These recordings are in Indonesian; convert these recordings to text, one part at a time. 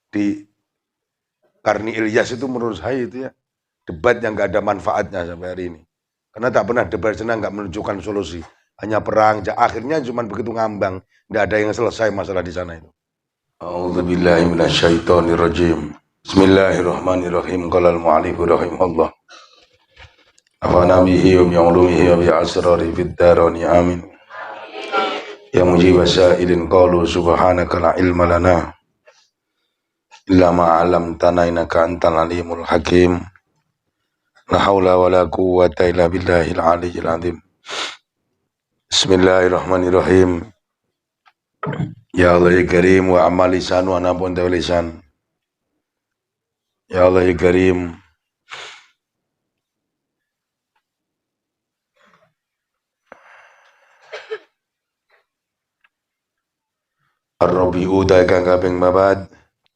di Karni Ilyas itu menurut saya itu ya debat yang nggak ada manfaatnya sampai hari ini. Karena tak pernah debat sana nggak menunjukkan solusi. Hanya perang, akhirnya cuma begitu ngambang. Nggak ada yang selesai masalah di sana itu. A'udzubillahi minasyaitonirrajim. Bismillahirrahmanirrahim. Qala al-mu'allif rahimahullah. Afana bihi wa bi'ulumihi wa bi'asrari fid darani amin. Ya mujib sa'ilin qalu subhanaka la ilma lana illa ma 'allamtana innaka antal alimul hakim. La haula wa la quwwata illa billahil aliyyil azim. Bismillahirrahmanirrahim. Ya Allah ya Karim wa amal lisan wa napun lisan. Ya Allah ya Karim. Ar-Rabi'u dagang kaping babad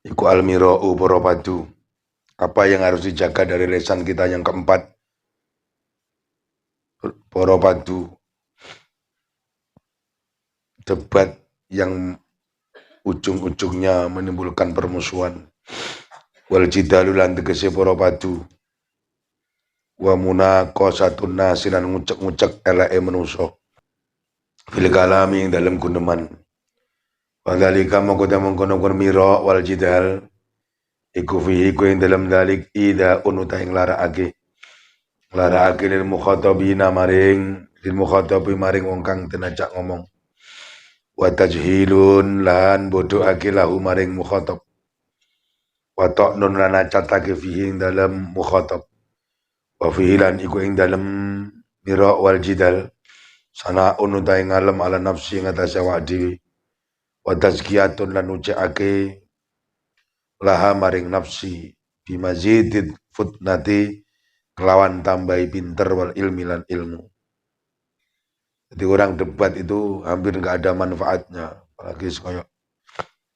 iku almira'u para padu. Apa yang harus dijaga dari lisan kita yang keempat? Para padu. Debat yang ujung-ujungnya menimbulkan permusuhan. Wal jidalu lan tegese para padu. Wa munaqasatun nasi lan ngucek-ngucek eleke manusa. Fil kalami dalam guneman. Wadhalika mengkono mira wal jidal iku fihi ku ing dalam dalik ida unuta ing larakake lil mukhatabina maring wong kang tenajak ngomong wa tajhilun lan bodohake lahu maring mukhatab wa ta'nun lan acatake fihi ing dalam mukhatab wa fihi lan iku ing dalam mira wal jidal sana unuta ing alam ala nafsi ing atase awak dhewe wa tazkiyatun lan ucapake laha maring nafsi bimazidid futnati kelawan tambahi pinter wal ilmi lan ilmu. Jadi orang debat itu hampir nggak ada manfaatnya, apalagi kayak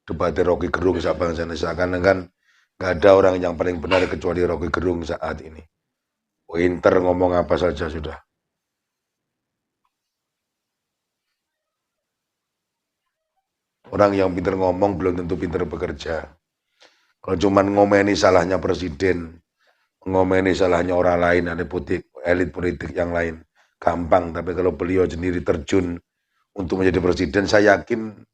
debat Rocky Gerung saat bangsa Indonesia kan nggak ada orang yang paling benar kecuali Rocky Gerung saat ini. Pinter ngomong apa saja sudah. Orang yang pinter ngomong belum tentu pinter bekerja. Kalau cuma ngomeni salahnya presiden, ngomeni salahnya orang lain, ada elit politik yang lain, gampang. Tapi kalau beliau sendiri terjun untuk menjadi presiden, saya yakin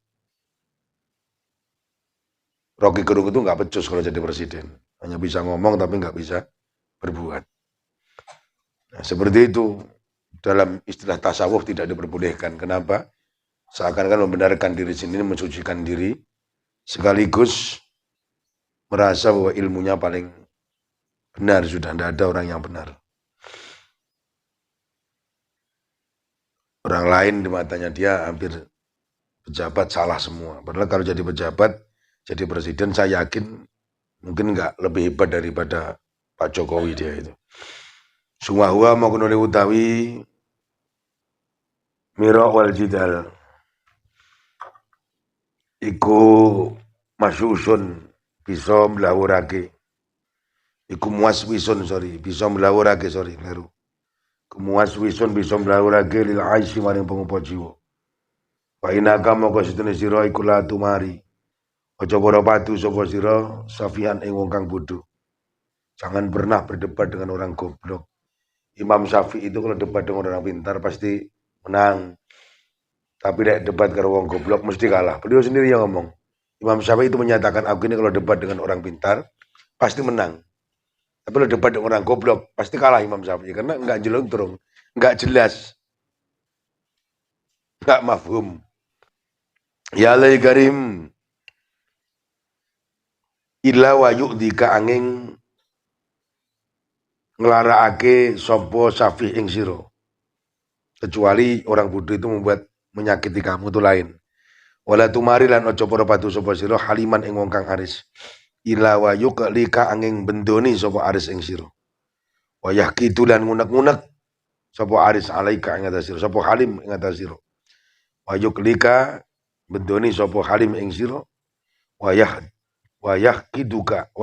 Rocky Gerung itu nggak becus kalau jadi presiden. Hanya bisa ngomong tapi nggak bisa berbuat. Nah, seperti itu dalam istilah tasawuf tidak diperbolehkan. Kenapa? Seakan-akan membenarkan diri sendiri, mensucikan diri, sekaligus merasa bahwa ilmunya paling benar, sudah tidak ada orang yang benar. Orang lain di matanya dia hampir pejabat salah semua. Padahal kalau jadi pejabat, jadi presiden, saya yakin mungkin nggak lebih hebat daripada Pak Jokowi dia itu. Sumahua mau kunuli utawi mira wal jidal iku masyusun bisa melawurake iku muaswisun bisa melawurake kleru muaswisun bisa melawurake lil aisy maring pengupa jiwa wa inaka moko situne sira iku la tumari aja para padu sapa sira safian ing wong kang bodho. Jangan pernah berdebat dengan orang goblok. Imam Syafi'i itu kalau debat dengan orang pintar pasti menang. Tapi nek debat karo wong goblok mesti kalah. Beliau sendiri yang ngomong. Imam Syafi'i itu menyatakan aku ini kalau debat dengan orang pintar pasti menang. Tapi kalau debat dengan orang goblok pasti kalah Imam Syafi'i karena enggak jeluntrung, enggak jelas. Enggak mafhum. Ya Allah Karim. Illa wa yu'dika angin nglarakake sapa Syafi' ing sira. Kecuali orang bodoh itu membuat menyakiti kamu itu lain. Wala tumari lan aja para padu sapa sira haliman ing wong kang aris. Ila wa yuqlika angin bendoni sapa aris ing sira. Wa yahkidu lan ngunek-ngunek sapa aris alaika ing atas sira, sapa halim ing atas sira. Wa yuqlika bendoni sapa halim ing sira. Wa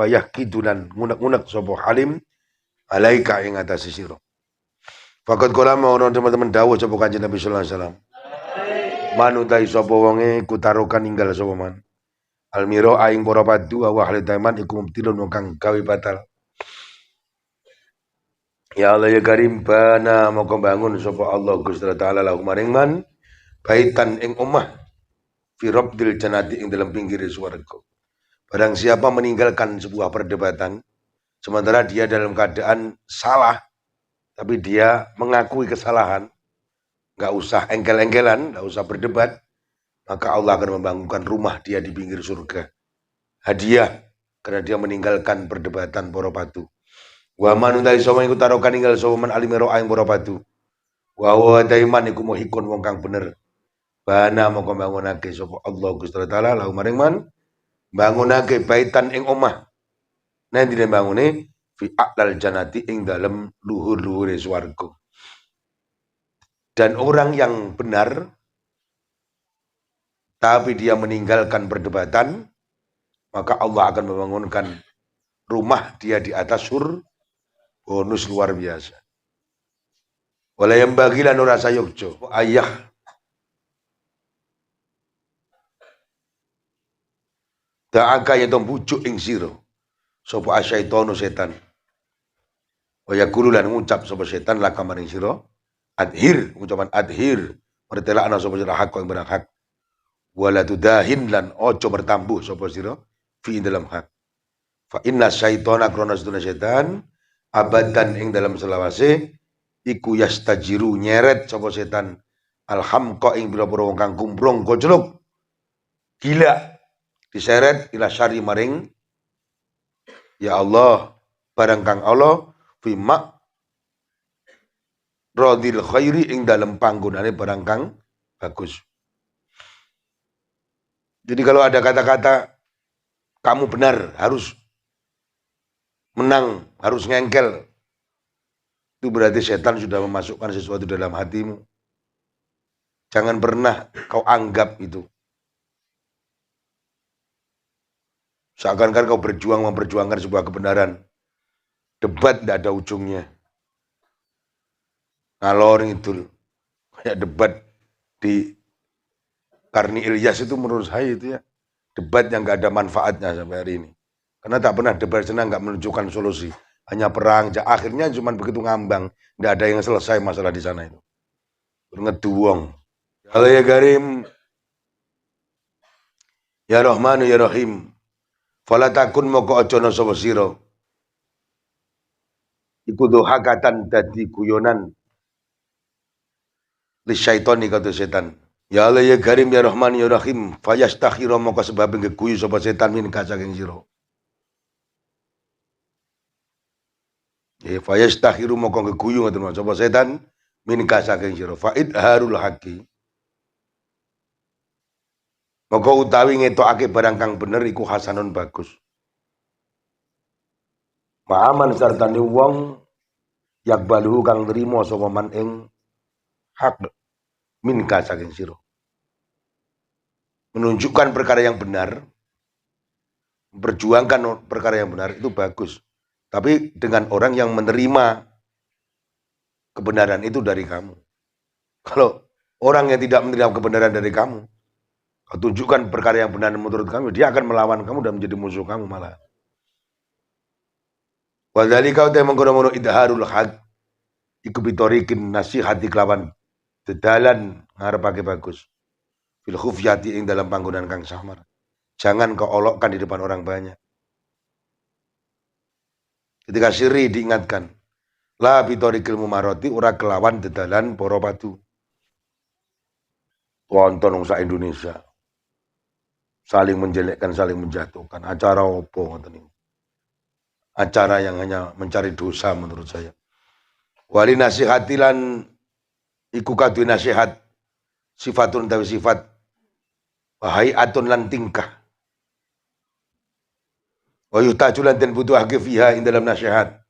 yahkidu lan ngunek-ngunek sapa halim alaika ing atas sira. Fakat kala mau teman-teman dawuh sapa Kanjeng Nabi sallallahu alaihi wasallam. Manutai sapa wonge kutarukan ninggal sapa man. Almiro aing para padu wa ahli taiman iku mubtilun kang gawe batal. Ya Allah ya Karim bana moko bangun sapa Allah Gusti Taala lahu maring man baitan ing omah fi rabdil jannati ing dalam pinggir swarga. Barang siapa meninggalkan sebuah perdebatan sementara dia dalam keadaan salah tapi dia mengakui kesalahan, nggak usah engkel-engkelan, nggak usah berdebat, maka Allah akan membangunkan rumah dia di pinggir surga. Hadiah karena dia meninggalkan perdebatan para patu. Wa man utawi sapa iku tarokan ninggal sapa man alimero aing para patu. Wa wa daiman iku mohikun wong kang bener. Bana moko bangunake sapa Allah Gusti Taala lahu maring man bangunake baitan ing omah. Nah dene bangune fi aqlal jannati ing dalem luhur-luhure swarga. Dan orang yang benar tapi dia meninggalkan perdebatan, maka Allah akan membangunkan rumah dia di atas bonus luar biasa. Wala yang bagilan ora sayukjo ayah ta'aka yang bujuk ing sira sapa asyaitonu setan. Wa yaqulu lan ngucap sapa setan laka maring sira adhir, ucapan adhir mertelakna sapa sira hak yang benar hak. Wala tudahin lan ojo bertambuh sapa sira fi dalam hak. Fa inna syaitona krana seduna setan abadan ing dalam selawase iku yastajiru nyeret sapa setan alhamqa ing pira-pira wong kang kumprung gojlok gila diseret ila syari maring ya Allah barang kang Allah fi ma radil khairi ing dalam panggonane barang kang bagus. Jadi kalau ada kata-kata kamu benar, harus menang, harus ngengkel, itu berarti setan sudah memasukkan sesuatu dalam hatimu. Jangan pernah kau anggap itu. Seakan-akan kau berjuang memperjuangkan sebuah kebenaran. Debat tidak ada ujungnya. Ngalor ngidul. Kayak debat di Karni Ilyas itu menurut saya itu ya. Debat yang gak ada manfaatnya sampai hari ini. Karena tak pernah debat senang gak menunjukkan solusi. Hanya perang, akhirnya cuma begitu ngambang. Tidak ada yang selesai masalah di sana itu. Ngeduwong. Ya Karim. Ya Rahmanu ya Rahim. Fala takun moko aja ana sapa sira. Iku dohakatan dadi guyonan. Li syaitani kata setan. Ya Allah ya Karim ya Rahman ya Rahim. Fayastakhira moko sebab ngeguyu sapa setan min saking sira. Ya fayastakhiru moko ngeguyu ngoten sapa setan min saking sira. Faid harul haqi. Moko utawi ngetokake barang kang bener iku hasanun bagus. Ma'aman sartane wong yakbaluhu kang nrimo sapa man ing hak min saking sira. Menunjukkan perkara yang benar, memperjuangkan perkara yang benar itu bagus. Tapi dengan orang yang menerima kebenaran itu dari kamu. Kalau orang yang tidak menerima kebenaran dari kamu, kau tunjukkan perkara yang benar menurut kamu, dia akan melawan kamu dan menjadi musuh kamu malah. Wadzalika uta mengkono-kono idharul haq iku bitorikin nasihati kelawan dedalan ngarepake bagus. Fil khufyati ing dalam panggonan kang samar. Jangan kau olokkan di depan orang banyak. Ketika siri diingatkan, la bitorikil mumaroti ora kelawan dedalan para patu. Wonten wong Indonesia saling menjelekkan, saling menjatuhkan. Acara opo ngoten niku. Acara yang hanya mencari dosa menurut saya. Wali nasihatilan iku kadue nasihat sifatun tawi sifat wahai atun lan tingkah. Wa yutajulan den butuhake fiha ing dalam nasihat.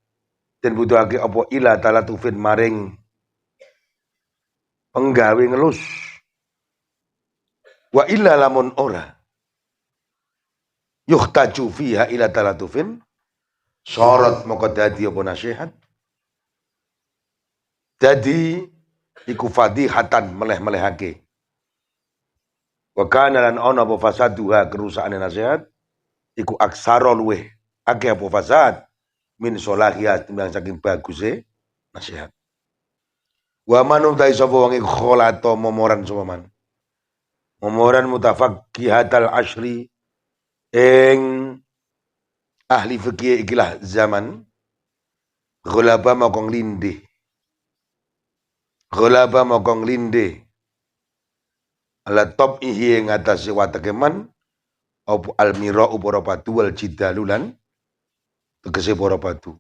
Den butuhake apa ila talatufin maring penggawe ngelus. Wa illa lamun ora yuhtaju fiha ila talatufin sorot moko dadi apa nasihat dadi iku fadihatan meleh-melehake Wa kana lan ana apa fasaduha kerusakane nasihat iku aksara luweh akeh apa fasad min solahiyah timbang saking baguse nasihat. Wa man utai sapa wong iku kholato momoran sapa man. Momoran mutafaqqihatal asyri ing ahli fikih ikilah zaman ghulaba mokong lindih. Ghulaba mokong lindih. Ala top ihi ing atase watake man apa almira upara patu wal jidalulan tegese para patu.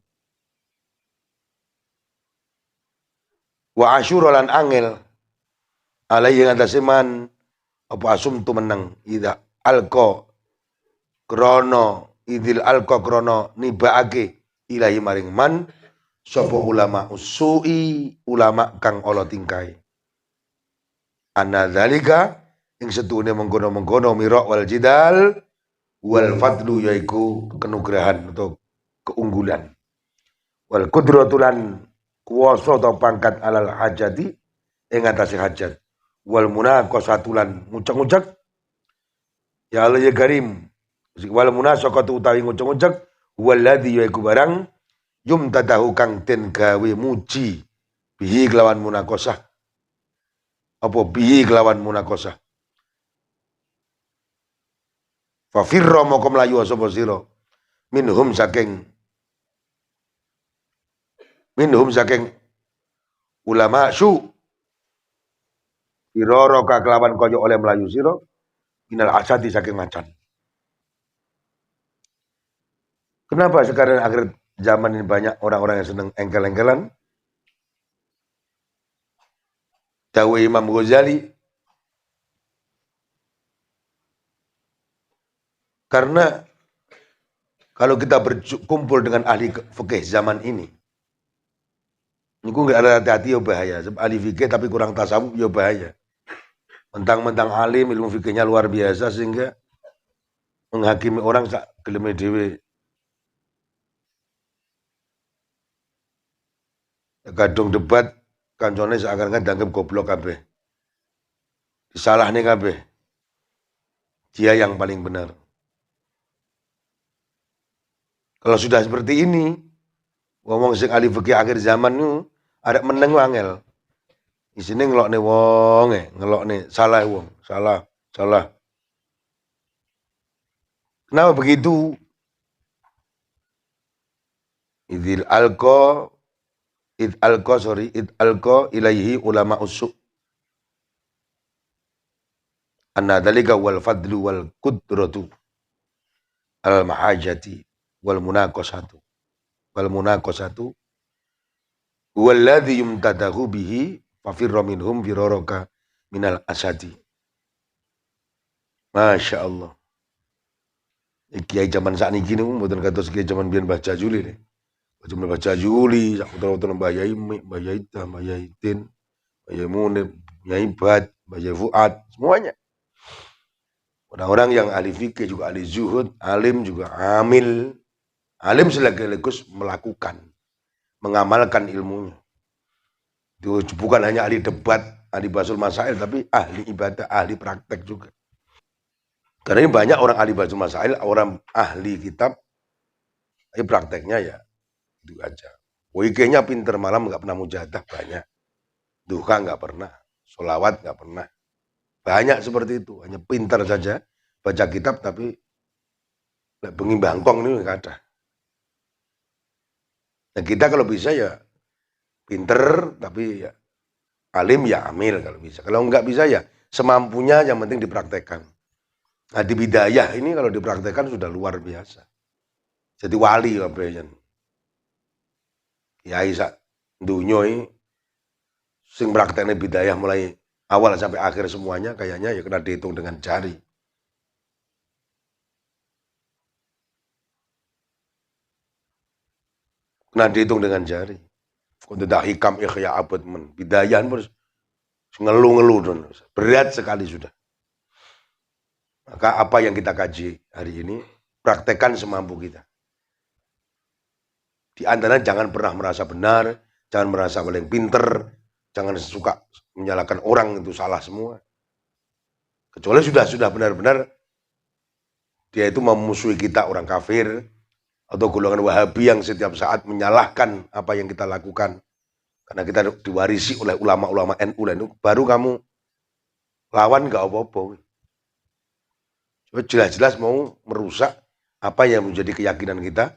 Wa asyura lan angel alaihi ngatasi man apa asum tu menang ida alko krono idil alko krono nibaake ilahi maring man sapa ulama usui ulama kang ala tingkai anadzalika ing setune mengkono-mengkono mira wal jidal wal fadlu yaiku kenugrahan atau keunggulan wal kudratulan kuwasa atau pangkat alal hajati ing atase hajat wal munaqasatulan ngucek-ngucek ya Allah ya Karim wal munasaqatu utawi ngucek-ngucek waladzi yaiku barang yumtadahu kang den gawe muji bihi kelawan munaqasah apa bihi kelawan munaqasah fa firra moko mlayu sapa sira minhum saking ulama su iroro ka kelawan kaya oleh melayu sira minal asati saking macan. Kenapa sekarang akhir zaman ini banyak orang-orang yang senang engkel-engkelan? Dawuh Imam Ghazali, karena kalau kita berkumpul dengan ahli fikih zaman ini nggak ada hati-hati ya bahaya. Ahli fikih tapi kurang tasawuf ya bahaya. Mentang-mentang alim ilmu fikihnya luar biasa sehingga menghakimi orang sak geleme dhewe. Kadung debat kancane seakan-akan dianggap goblok kabeh. Disalahne kabeh. Dia yang paling benar. Kalau sudah seperti ini, ngomong sing ahli fikih akhir zaman itu ada meneng angel. Isine ngelokne wong ngelokne salah wong, salah. Kenapa begitu? Id alqa ilaihi ulama usuk. Anna dalika wal fadlu wal qudratu al mahajati wal munaqasatu walladhi yumtadahu bihi fafirra minhum firaraka minal asadi. Masya Allah. Kiai zaman saat ini gini, mboten kados kiai zaman biyen baca Juli nih. Baca Juli, sak putra-putra Mbah Yai Mik, Mbah Yai Ita, Mbah Yai Tin, Mbah Yai Munib, Mbah Yai Bad, Mbah Yai Fuad, semuanya. Orang-orang yang ahli fikih juga ahli zuhud, alim juga amil. Alim sekaligus melakukan, mengamalkan ilmunya. Itu bukan hanya ahli debat, ahli basul masail, tapi ahli ibadah, ahli praktek juga. Karena ini banyak orang ahli basul masail, orang ahli kitab, tapi prakteknya ya itu aja. WG-nya pinter, malam nggak pernah mujadah banyak. Duha nggak pernah, sholawat nggak pernah. Banyak seperti itu, hanya pinter saja baca kitab tapi bengi bangkong ini nggak ada. Nah kita kalau bisa ya pinter tapi ya alim ya amil kalau bisa. Kalau nggak bisa ya semampunya, yang penting dipraktekkan. Nah di bidayah ini kalau dipraktekkan sudah luar biasa. Jadi wali kabeh. Kiai sak dunya ini sing praktekne bidayah mulai awal sampai akhir semuanya kayaknya ya kena dihitung dengan jari. Kena dihitung dengan jari. Untuk dak hikam ikhya abad men bidayah pun ngeluh-ngeluh, berat sekali sudah. Maka apa yang kita kaji hari ini, praktekkan semampu kita. Di antara jangan pernah merasa benar, jangan merasa paling pinter, jangan suka menyalahkan orang itu salah semua. Kecuali sudah benar-benar dia itu memusuhi kita, orang kafir, atau golongan Wahabi yang setiap saat menyalahkan apa yang kita lakukan. Karena kita diwarisi oleh ulama-ulama NU, baru kamu lawan nggak apa-apa. Jelas-jelas mau merusak apa yang menjadi keyakinan kita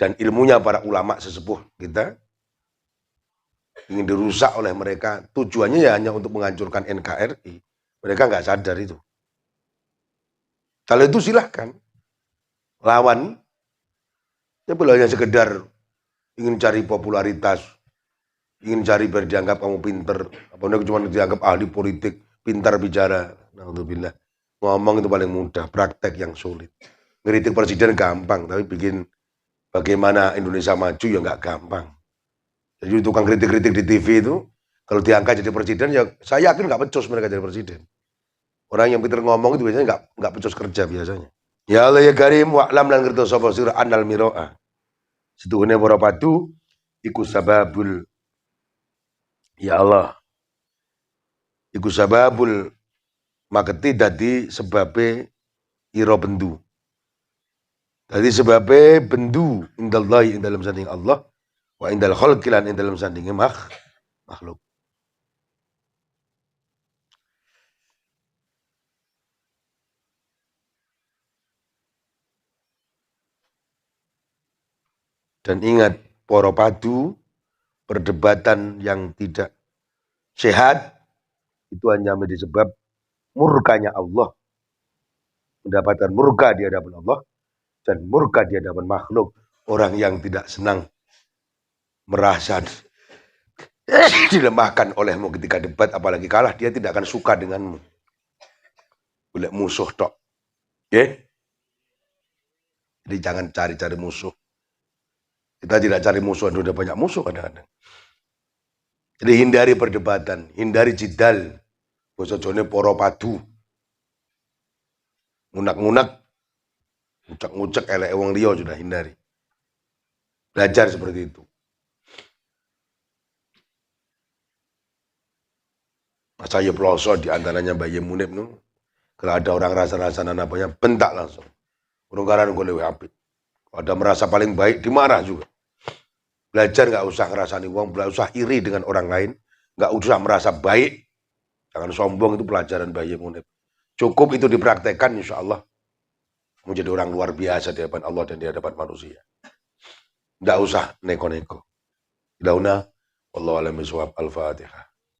dan ilmunya para ulama sesepuh kita, ingin dirusak oleh mereka. Tujuannya ya hanya untuk menghancurkan NKRI. Mereka nggak sadar itu. Kalau itu silahkan lawan. Ya boleh hanya sekedar ingin cari popularitas, ingin cari biar dianggap kamu pinter, apalagi cuma dianggap ahli politik, pintar bicara. Alhamdulillah. Ngomong itu paling mudah, praktek yang sulit. Ngeritik presiden gampang, tapi bikin bagaimana Indonesia maju ya nggak gampang. Jadi tukang kritik-kritik di TV itu, kalau diangkat jadi presiden ya saya yakin nggak pecus mereka jadi presiden. Orang yang pintar ngomong itu biasanya nggak pecus kerja biasanya. Ya Allah ya Karim, wa'lam lan ngerti sapa sira anal miro'ah. Setuhune para padu iku sababul, ya Allah, iku sababul maketi dadi sebabe ira bendu. Dadi sebabe bendu indallahi ing dalam sanding Allah, wa indal khalqi lan ing dalam sandinge makhluk. Dan ingat, para padu, perdebatan yang tidak sehat itu hanya menjadi sebab murkanya Allah, mendapatkan murka di hadapan Allah dan murka di hadapan makhluk. Orang yang tidak senang merasa dilemahkan olehmu ketika debat, apalagi kalah, dia tidak akan suka denganmu. Boleh musuh tok. Okay? Jadi jangan cari-cari musuh. Kita tidak cari musuh, udah banyak musuh kadang-kadang. Jadi hindari perdebatan, hindari jidal. Basa Jawane para padu. Ngunak-ngunak, ngucek-ngucek elek wong liya sudah hindari. Belajar seperti itu. Saya peloso di antaranya Mbak Yemunib nih. Kalau ada orang rasa-rasa namanya bentak langsung. Urung-karan gue lewe apik. Kalau ada merasa paling baik dimarah juga. Belajar nggak usah ngerasani uang, nggak usah iri dengan orang lain, nggak usah merasa baik. Jangan sombong, itu pelajaran Mbak Yemunib. Cukup itu dipraktekkan, insya Allah menjadi orang luar biasa di hadapan Allah dan di hadapan manusia. Nggak usah neko-neko. Dauna, wallahu a'lam bishawab. Al-Fatihah.